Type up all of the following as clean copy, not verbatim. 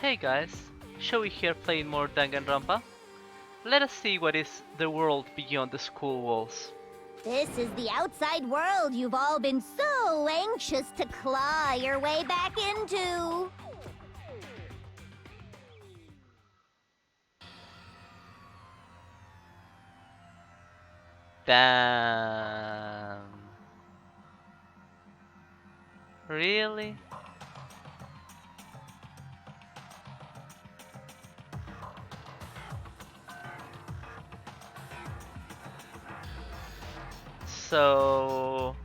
Hey guys, Showy here playing more Danganronpa. Let us see what is the world beyond the school walls. This is the outside world you've all been so anxious to claw your way back into. Damn. Really? So,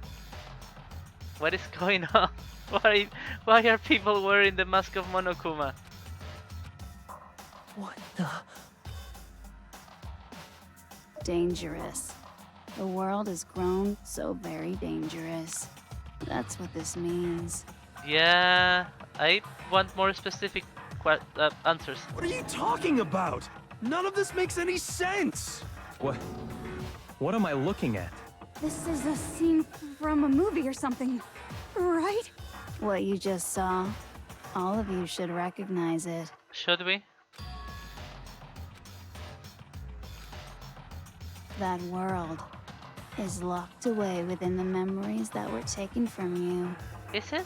what is going on? Why are people wearing the mask of Monokuma? What the? Dangerous. The world has grown so very dangerous. That's what this means. Yeah, I want more specific answers. What are you talking about? None of this makes any sense! What am I looking at? This is a scene from a movie or something, right? What you just saw, all of you should recognize it. Should we? That world is locked away within the memories that were taken from you. Is it?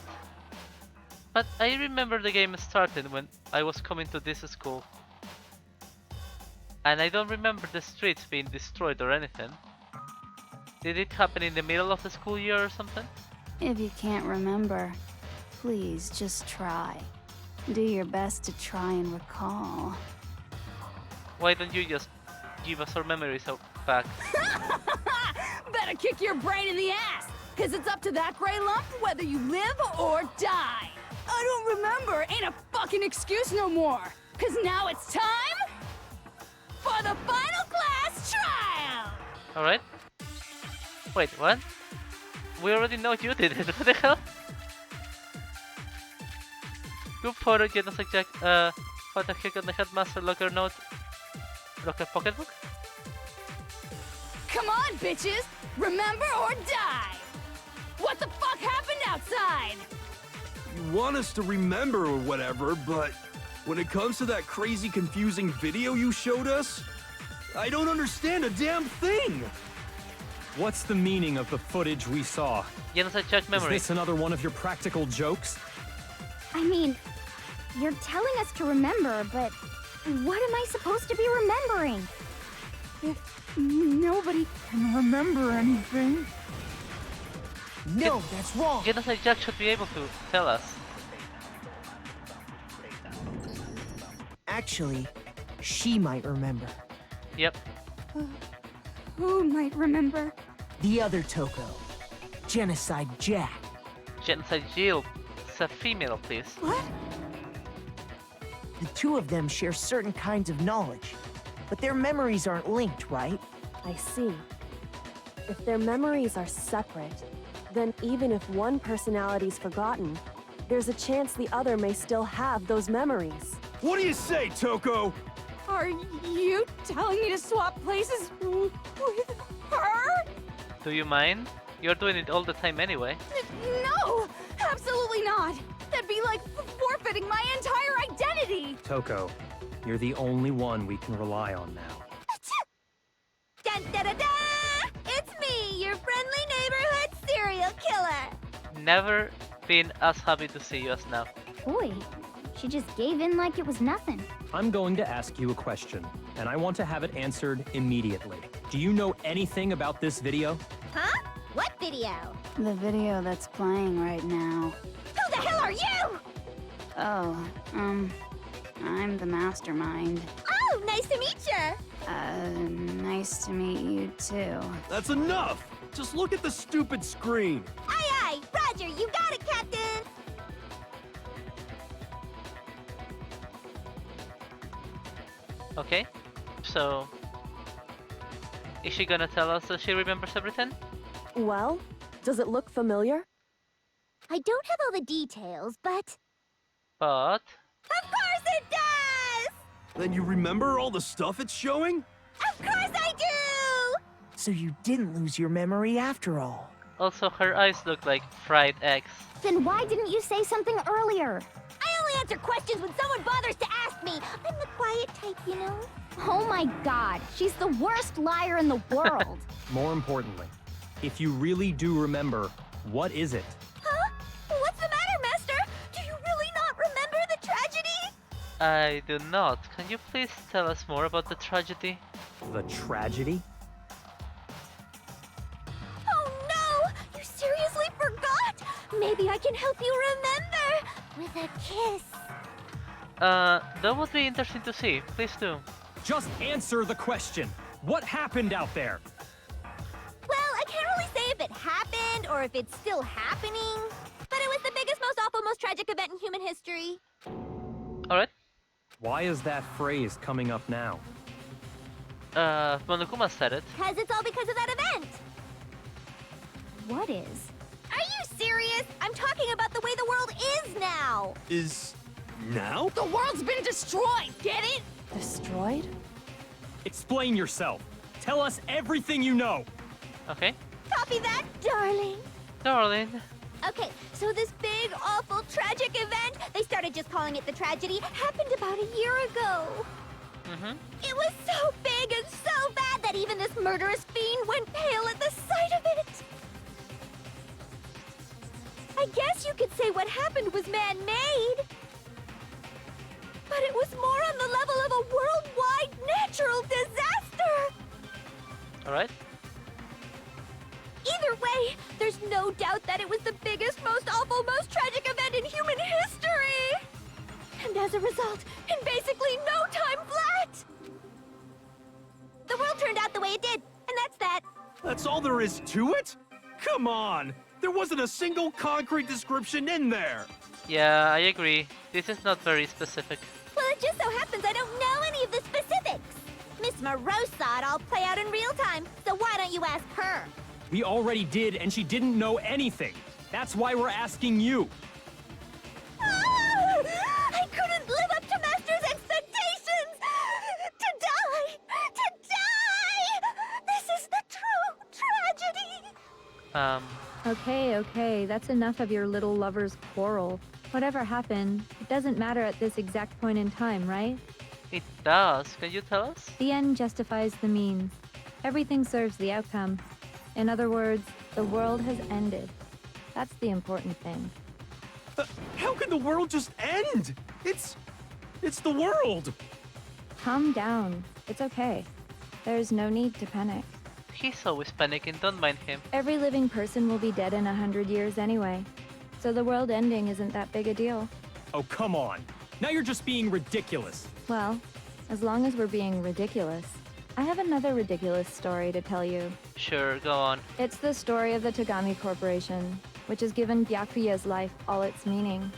But I remember the game started when I was coming to this school. And I don't remember the streets being destroyed or anything. Did it happen in the middle of the school year or something? If you can't remember, please just try. Do your best to try and recall. Why don't you just give us our memories back? Better kick your brain in the ass, cause it's up to that gray lump whether you live or die. I don't remember ain't a fucking excuse no more, cause now it's time for the final class trial! Alright. Wait, what? We already know you did it, what the hell? Group photo, genocide Jack, photo kick on the headmaster locker note, locker pocketbook? Come on, bitches! Remember or die! What the fuck happened outside? You want us to remember or whatever, but when it comes to that crazy confusing video you showed us, I don't understand a damn thing! What's the meaning of the footage we saw? Genocide Jack memory. Is this another one of your practical jokes? I mean, you're telling us to remember, but what am I supposed to be remembering? If nobody can remember anything... No, that's wrong. Genocide Jack should be able to tell us. Actually, she might remember. Yep. Who might remember? The other Toko. Genocide Jack. Genocide Jill. It's a female, please. What? The two of them share certain kinds of knowledge, but their memories aren't linked, right? I see. If their memories are separate, then even if one personality's forgotten, there's a chance the other may still have those memories. What do you say, Toko? Are you telling me to swap places with her? Do you mind? You're doing it all the time anyway. No! Absolutely not! That'd be like forfeiting my entire identity! Toko, you're the only one we can rely on now. Dun da da da! It's me, your friendly neighborhood serial killer! Never been as happy to see you as now. Boy, she just gave in like it was nothing. I'm going to ask you a question, and I want to have it answered immediately. Do you know anything about this video? Huh? What video? The video that's playing right now. Who the hell are you? Oh, I'm the mastermind. Oh, nice to meet you. Nice to meet you too. That's enough! Just look at the stupid screen! Aye aye, Roger, you got it, Captain. Okay, so is she gonna tell us that she remembers everything? Well, does it look familiar? I don't have all the details, but... But Of course it does! Then you remember all the stuff it's showing? Of course I do! So you didn't lose your memory after all. also her eyes look like fried eggs. Then why didn't you say something earlier? I only answer questions when someone bothers to ask me. I'm the quiet type, you know? Oh my god, she's the worst liar in the world. More importantly, if you really do remember, what is it? Huh? What's the matter, Master? Do you really not remember the tragedy? I do not. Can you please tell us more about the tragedy? The tragedy? Oh no! You seriously forgot? Maybe I can help you remember with a kiss. That would be interesting to see. Please do. Just answer the question. What happened out there? Well, I can't really say if it happened or if it's still happening, but it was the biggest, most awful, most tragic event in human history. Alright. Why is that phrase coming up now? Monokuma said it. Because it's all because of that event. What is? Are you serious? I'm talking about the way the world is now. Is now? The world's been destroyed, get it? Destroyed? Explain yourself. Tell us everything you know. Okay. Copy that, darling. Darling. Okay, so this big, awful, tragic event, they started just calling it the tragedy, happened about a year ago. Mm-hmm. It was so big and so bad that even this murderous fiend went pale at the sight of it. I guess you could say what happened was man-made. But it was more on the level of a worldwide natural disaster. Alright. Either way, there's no doubt that it was the biggest, most awful, most tragic event in human history. And as a result, in basically no time flat, the world turned out the way it did, and that's that. That's all there is to it? Come on! There wasn't a single concrete description in there! Yeah, I agree. This is not very specific. Well, it just so happens I don't know any of the specifics. Miss Morose saw it all play out in real time, so why don't you ask her? We already did, and she didn't know anything. That's why we're asking you. Ah! I couldn't live up to Master's expectations! To die! To die! This is the true tragedy! Okay, that's enough of your little lover's quarrel. Whatever happened, it doesn't matter at this exact point in time, right? It does. Can you tell us? The end justifies the means. Everything serves the outcome. In other words, the world has ended. That's the important thing. How can the world just end? It's the world! Calm down. It's okay. There's no need to panic. He's always panicking, don't mind him. Every living person will be dead in 100 years anyway. So the world ending isn't that big a deal. Oh, come on. Now you're just being ridiculous. Well, as long as we're being ridiculous. I have another ridiculous story to tell you. Sure, go on. It's the story of the Tagami Corporation, which has given Byakuya's life all its meaning.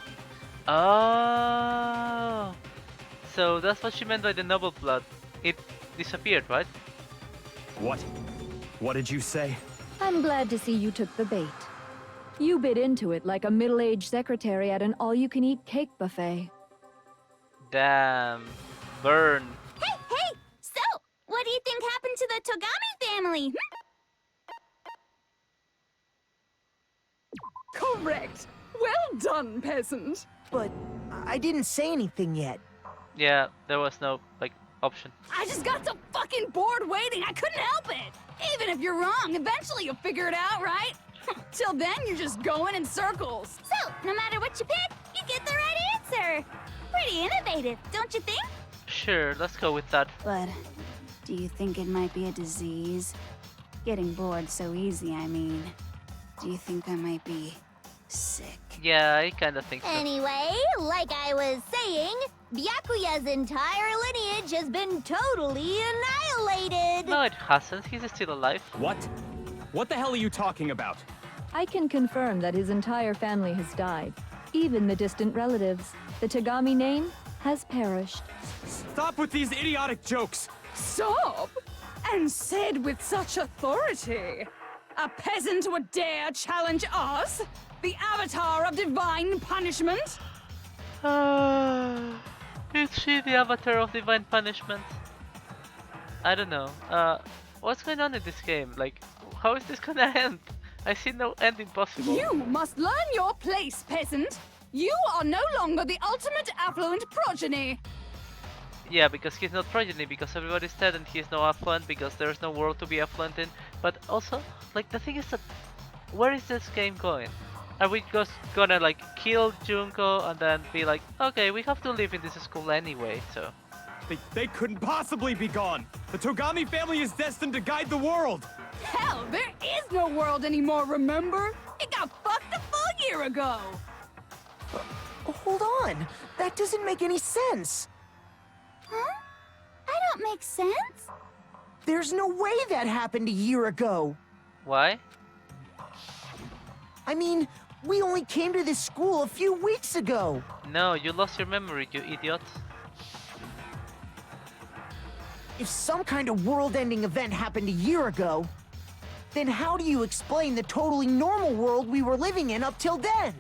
Oh, so that's what she meant by the noble blood. It disappeared, right? What? What did you say? I'm glad to see you took the bait. You bit into it like a middle-aged secretary at an all-you-can-eat cake buffet. Damn. Burn. Hey! So, what do you think happened to the Togami family? Correct. Well done, peasant. But I didn't say anything yet. Yeah, there was no, option. I just got so fucking bored waiting, I couldn't help it. Even if you're wrong, eventually you'll figure it out, right? Till then, you're just going in circles. So, no matter what you pick, you get the right answer. Pretty innovative, don't you think? Sure, let's go with that. But do you think it might be a disease? Getting bored so easy, I mean. Do you think I might be sick? Yeah, I kinda think so. Anyway, like I was saying, Byakuya's entire lineage has been totally annihilated. No, it hasn't. He's still alive. What? What the hell are you talking about? I can confirm that his entire family has died. Even the distant relatives. The Tagami name has perished. Stop with these idiotic jokes! Stop! And said with such authority. A peasant would dare challenge us? The avatar of divine punishment? Is she the avatar of divine punishment? I don't know. What's going on in this game? How is this gonna end? I see no ending possible. You must learn your place, peasant. You are no longer the ultimate affluent progeny. Yeah, because he's not progeny, because everybody's dead and he's no affluent, because there's no world to be affluent in. But also, like, the thing is that, where is this game going? Are we just gonna, like, kill Junko and then be like, okay, we have to live in this school anyway, so... They couldn't possibly be gone! The Togami family is destined to guide the world! Hell, there is no world anymore, remember? It got fucked a full year ago! Hold on. That doesn't make any sense. Huh? I don't make sense. There's no way that happened a year ago. Why? I mean, we only came to this school a few weeks ago. No, you lost your memory, you idiot. If some kind of world-ending event happened a year ago, then how do you explain the totally normal world we were living in up till then?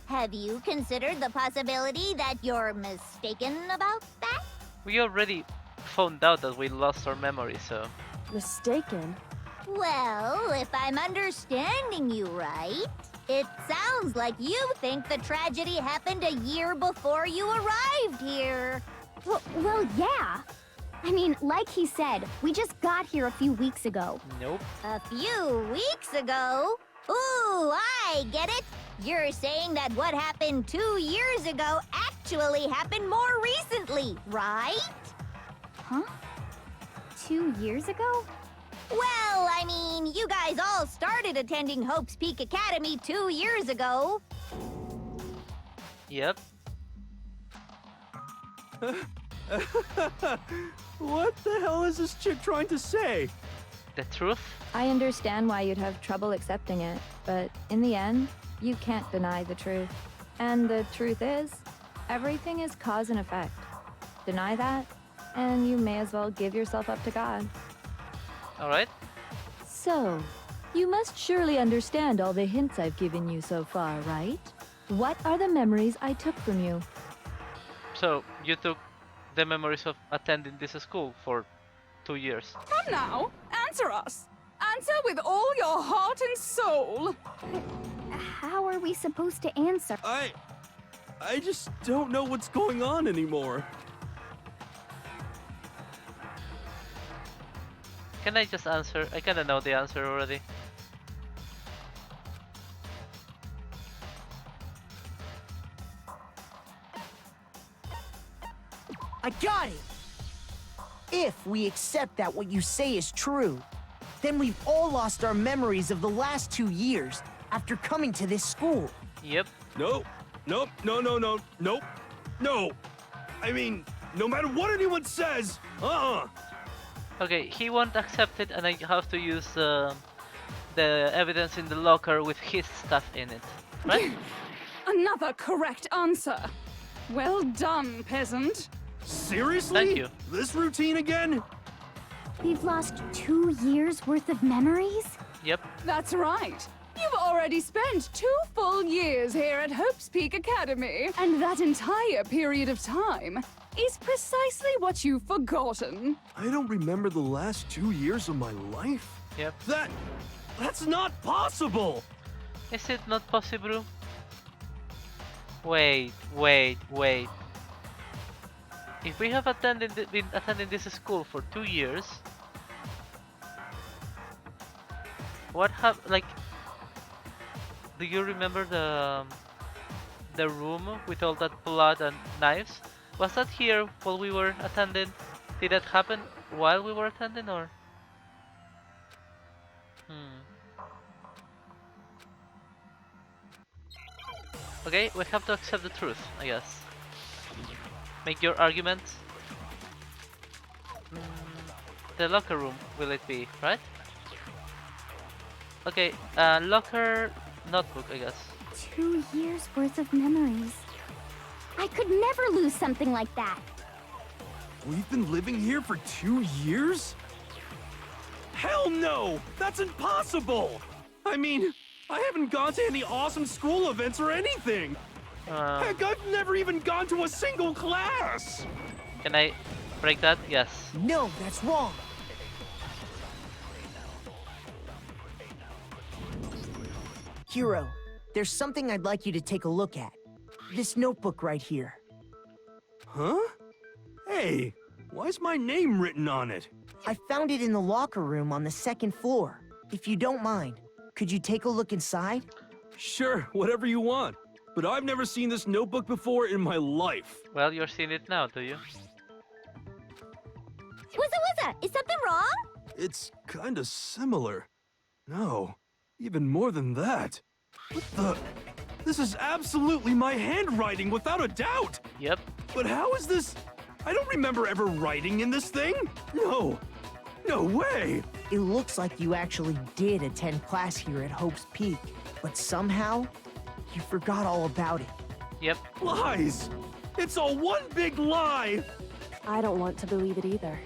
Have you considered the possibility that you're mistaken about that? We already found out that we lost our memory, so... Mistaken? Well, if I'm understanding you right, it sounds like you think the tragedy happened a year before you arrived here. Well, yeah. I mean, like he said, we just got here a few weeks ago. Nope. A few weeks ago? Ooh, I get it. You're saying that what happened 2 years ago actually happened more recently, right? Huh? 2 years ago? Well, I mean, you guys all started attending Hope's Peak Academy 2 years ago. Yep. What the hell is this chick trying to say? The truth? I understand why you'd have trouble accepting it, but in the end, you can't deny the truth. And the truth is, everything is cause and effect. Deny that, and you may as well give yourself up to God. Alright. So, you must surely understand all the hints I've given you so far, right? What are the memories I took from you? So, you took the memories of attending this school for 2 years. Come now, answer us. Answer with all your heart and soul. How are we supposed to answer? I just don't know what's going on anymore. Can I just answer? I kinda know the answer already. I got it! If we accept that what you say is true, then we've all lost our memories of the last 2 years after coming to this school. Yep. Nope. Nope. No. No. I mean, no matter what anyone says, Okay, he won't accept it, and I have to use the evidence in the locker with his stuff in it, right? Another correct answer. Well done, peasant. Seriously? Thank you. This routine again? We've lost 2 years worth of memories? Yep. That's right. You've already spent 2 full years here at Hope's Peak Academy, and that entire period of time is precisely what you've forgotten. I don't remember the last 2 years of my life? Yep. That's not possible! Is it not possible? Wait. If we have been attending this school for 2 years, what like? Do you remember the room with all that blood and knives? Was that here while we were attending? Did that happen while we were attending, or? Okay, we have to accept the truth, I guess. Make your argument. The locker room will it be, right? Okay, locker notebook, I guess. 2 years worth of memories. I could never lose something like that. We've been living here for 2 years? Hell no! That's impossible! I mean, I haven't gone to any awesome school events or anything! Heck, I've never even gone to a single class! Can I break that? Yes. No, that's wrong. Hiro, there's something I'd like you to take a look at. This notebook right here. Huh? Hey, why's my name written on it? I found it in the locker room on the second floor. If you don't mind, could you take a look inside? Sure, whatever you want. But I've never seen this notebook before in my life. Well, you're seeing it now, do you? Wuzza, is something wrong? It's kinda similar. No, even more than that. What the? This is absolutely my handwriting, without a doubt! Yep. But how is this? I don't remember ever writing in this thing. No. No way! It looks like you actually did attend class here at Hope's Peak, but somehow, you forgot all about it. Yep. Lies! It's all one big lie! I don't want to believe it either.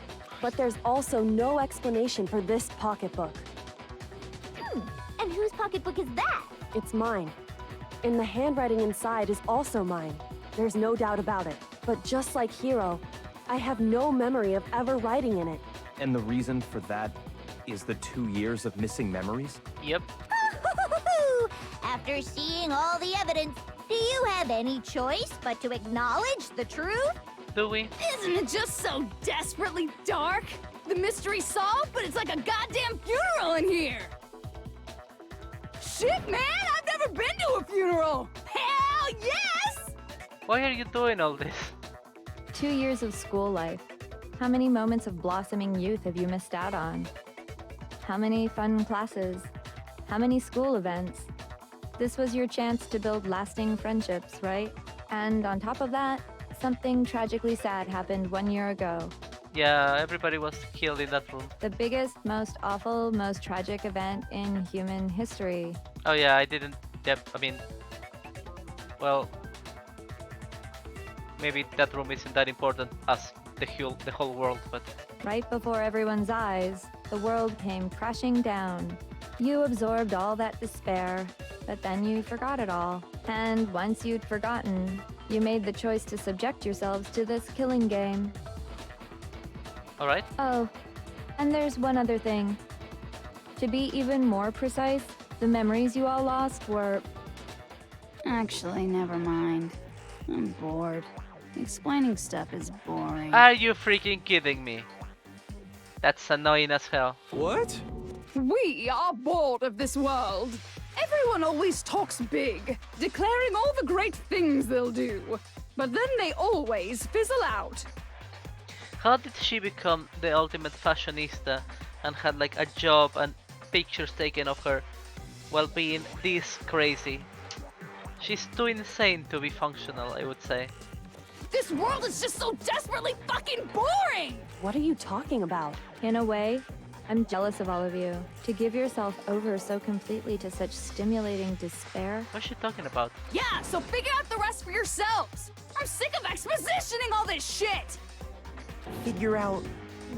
But there's also no explanation for this pocketbook. And whose pocketbook is that? It's mine. And the handwriting inside is also mine. There's no doubt about it. But just like Hiro, I have no memory of ever writing in it. And the reason for that is the 2 years of missing memories? Yep. After seeing all the evidence, do you have any choice but to acknowledge the truth? Do we? Isn't it just so desperately dark? The mystery solved, but it's like a goddamn funeral in here! Shit, man! I've never been to a funeral! Hell yes! Why are you doing all this? 2 years of school life. How many moments of blossoming youth have you missed out on? How many fun classes? How many school events? This was your chance to build lasting friendships, right? And on top of that, something tragically sad happened 1 year ago. Yeah, everybody was killed in that room. The biggest, most awful, most tragic event in human history. Oh yeah, I didn't. Yep. I mean, well, maybe that room isn't that important as the whole world, but Right before everyone's eyes, the world came crashing down. You absorbed all that despair, but then you forgot it all. And once you'd forgotten, you made the choice to subject yourselves to this killing game. all right. Oh, and there's one other thing. To be even more precise, the memories you all lost were... Actually, never mind. I'm bored. Explaining stuff is boring. Are you freaking kidding me? That's annoying as hell. What? We are bored of this world. Everyone always talks big, declaring all the great things they'll do. But then they always fizzle out. How did she become the ultimate fashionista and had like a job and pictures taken of her while being this crazy? She's too insane to be functional, I would say. This world is just so desperately fucking boring! What are you talking about? In a way, I'm jealous of all of you. To give yourself over so completely to such stimulating despair. What's she talking about? Yeah, so figure out the rest for yourselves! I'm sick of expositioning all this shit! Figure out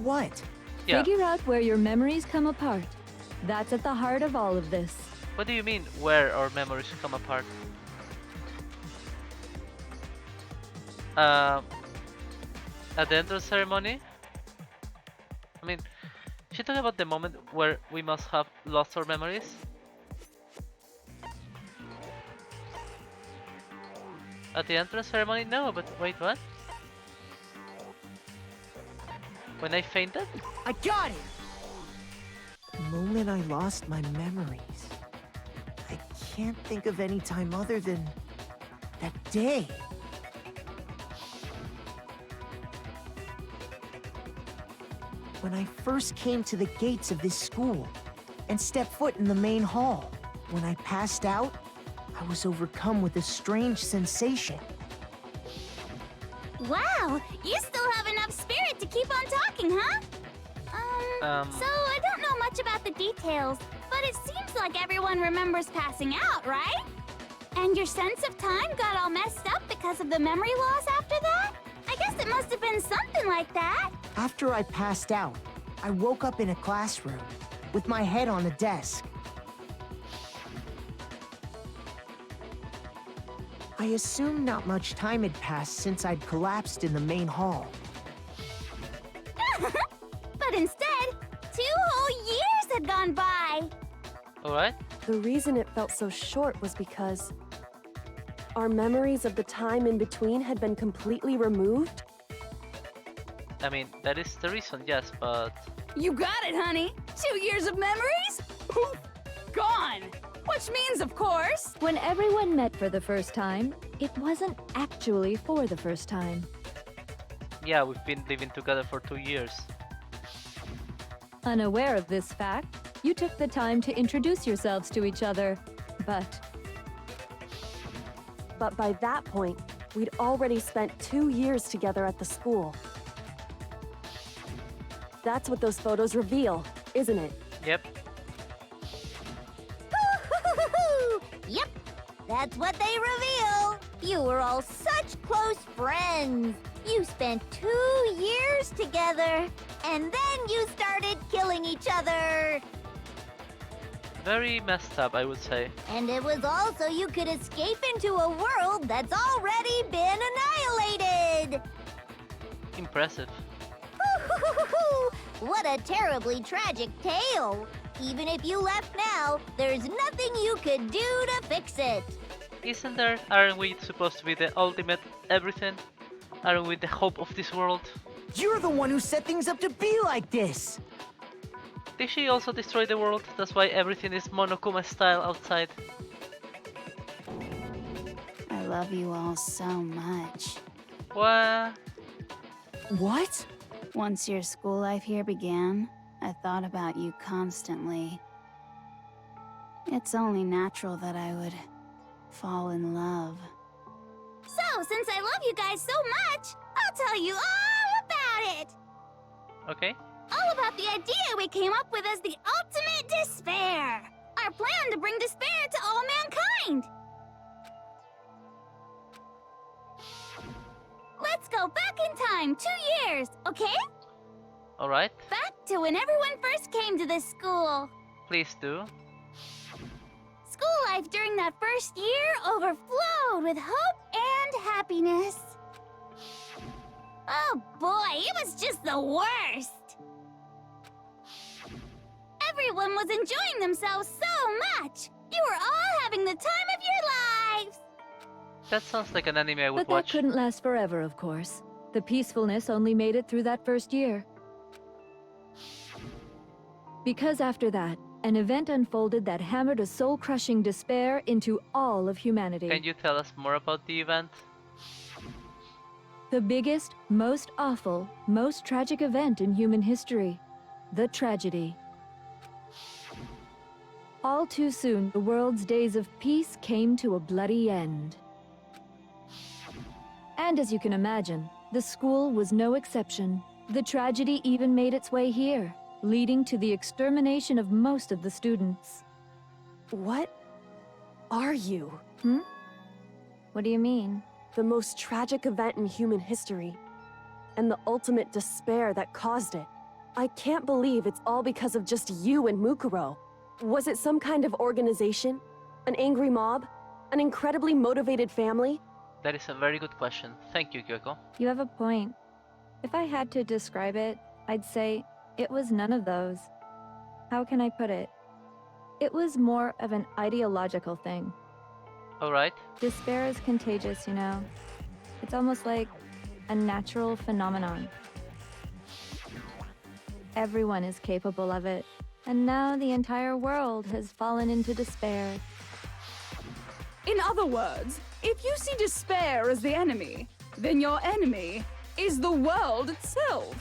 what? Yeah. Figure out where your memories come apart. That's at the heart of all of this. What do you mean, where our memories come apart? At the entrance ceremony? I mean, she talking about the moment where we must have lost our memories? At the entrance ceremony? No, but wait, what? When I fainted? I got it! The moment I lost my memories. I can't think of any time other than that day. When I first came to the gates of this school and stepped foot in the main hall. When I passed out, I was overcome with a strange sensation. Wow, you still have enough spirit to keep on talking, huh? So I don't know much about the details, but it seems like everyone remembers passing out, right? And your sense of time got all messed up because of the memory loss after that? I guess it must have been something like that. After I passed out, I woke up in a classroom with my head on a desk. I assumed not much time had passed since I'd collapsed in the main hall. But instead, 2 whole years had gone by. Alright. The reason it felt so short was because our memories of the time in between had been completely removed. I mean, that is the reason, yes, but... You got it, honey. 2 years of memories? Poof! Gone! Which means, of course... When everyone met for the first time, it wasn't actually for the first time. Yeah, we've been living together for 2 years. Unaware of this fact, you took the time to introduce yourselves to each other, But by that point, we'd already spent 2 years together at the school. That's what those photos reveal, isn't it? Yep. Yep, that's what they reveal. You were all such close friends. You spent 2 years together, and then you started killing each other. Very messed up, I would say. And it was all so you could escape into a world that's already been annihilated. Impressive. What a terribly tragic tale. Even if you left now, there's nothing you could do to fix it. Isn't there? Aren't we supposed to be the ultimate everything? Aren't we the hope of this world? You're the one who set things up to be like this! Did she also destroy the world? That's why everything is Monokuma style outside. I love you all so much. What? What? Once your school life here began, I thought about you constantly. It's only natural that I would fall in love. So, since I love you guys so much, I'll tell you all about it. Okay. All about the idea we came up with as the ultimate despair. Our plan to bring despair to all mankind. Let's go back in time 2 years, okay? Alright. Back to when everyone first came to this school. Please do. School life during that first year overflowed with hope and happiness. Oh boy, it was just the worst. Everyone was enjoying themselves so much. You were all having the time of your lives. That sounds like an anime I would But that watch. couldn't last forever, of course. The peacefulness only made it through that first year. Because after that, an event unfolded that hammered a soul-crushing despair into all of humanity. Can you tell us more about the event? The biggest, most awful, most tragic event in human history. The tragedy. All too soon, the world's days of peace came to a bloody end. And as you can imagine, the school was no exception. The tragedy even made its way here, leading to the extermination of most of the students. What are you? What do you mean? The most tragic event in human history, and the ultimate despair that caused it. I can't believe it's all because of just you and Mukuro. Was it some kind of organization? An angry mob? An incredibly motivated family? That is a very good question. Thank you, Kyoko. You have a point. If I had to describe it, I'd say it was none of those. How can I put it? It was more of an ideological thing. Alright. Despair is contagious, you know. It's almost like a natural phenomenon. Everyone is capable of it, and now the entire world has fallen into despair. In other words, if you see despair as the enemy, then your enemy is the world itself.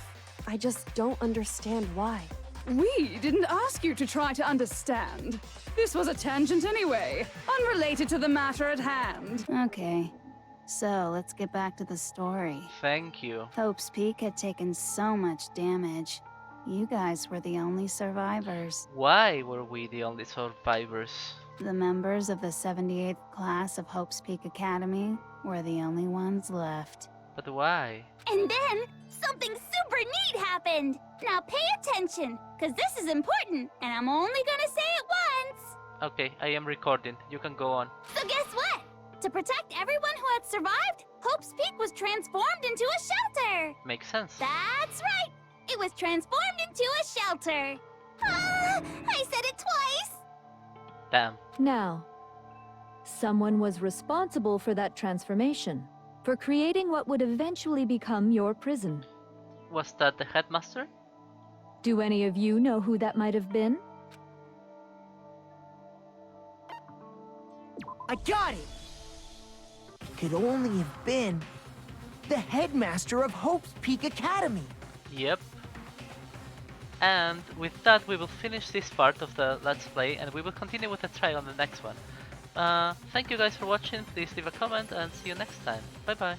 I just don't understand why. We didn't ask you to try to understand. This was a tangent anyway, unrelated to the matter at hand. Okay, so let's get back to the story. Thank you. Hope's Peak had taken so much damage. You guys were the only survivors. Why were we the only survivors? The members of the 78th class of Hope's Peak Academy were the only ones left. But why? And then, something super neat happened. Now pay attention, because this is important, and I'm only gonna say it once. Okay, I am recording. You can go on. So guess what? To protect everyone who had survived, Hope's Peak was transformed into a shelter. Makes sense. That's right. It was transformed into a shelter. Ah, I said it twice. Damn. Now, someone was responsible for that transformation, for creating what would eventually become your prison. Was that the headmaster? Do any of you know who that might have been? I got it! Could only have been the headmaster of Hope's Peak Academy. Yep. And with that, we will finish this part of the Let's Play, and we will continue with the trial on the next one. Thank you guys for watching, please leave a comment, and see you next time. Bye bye.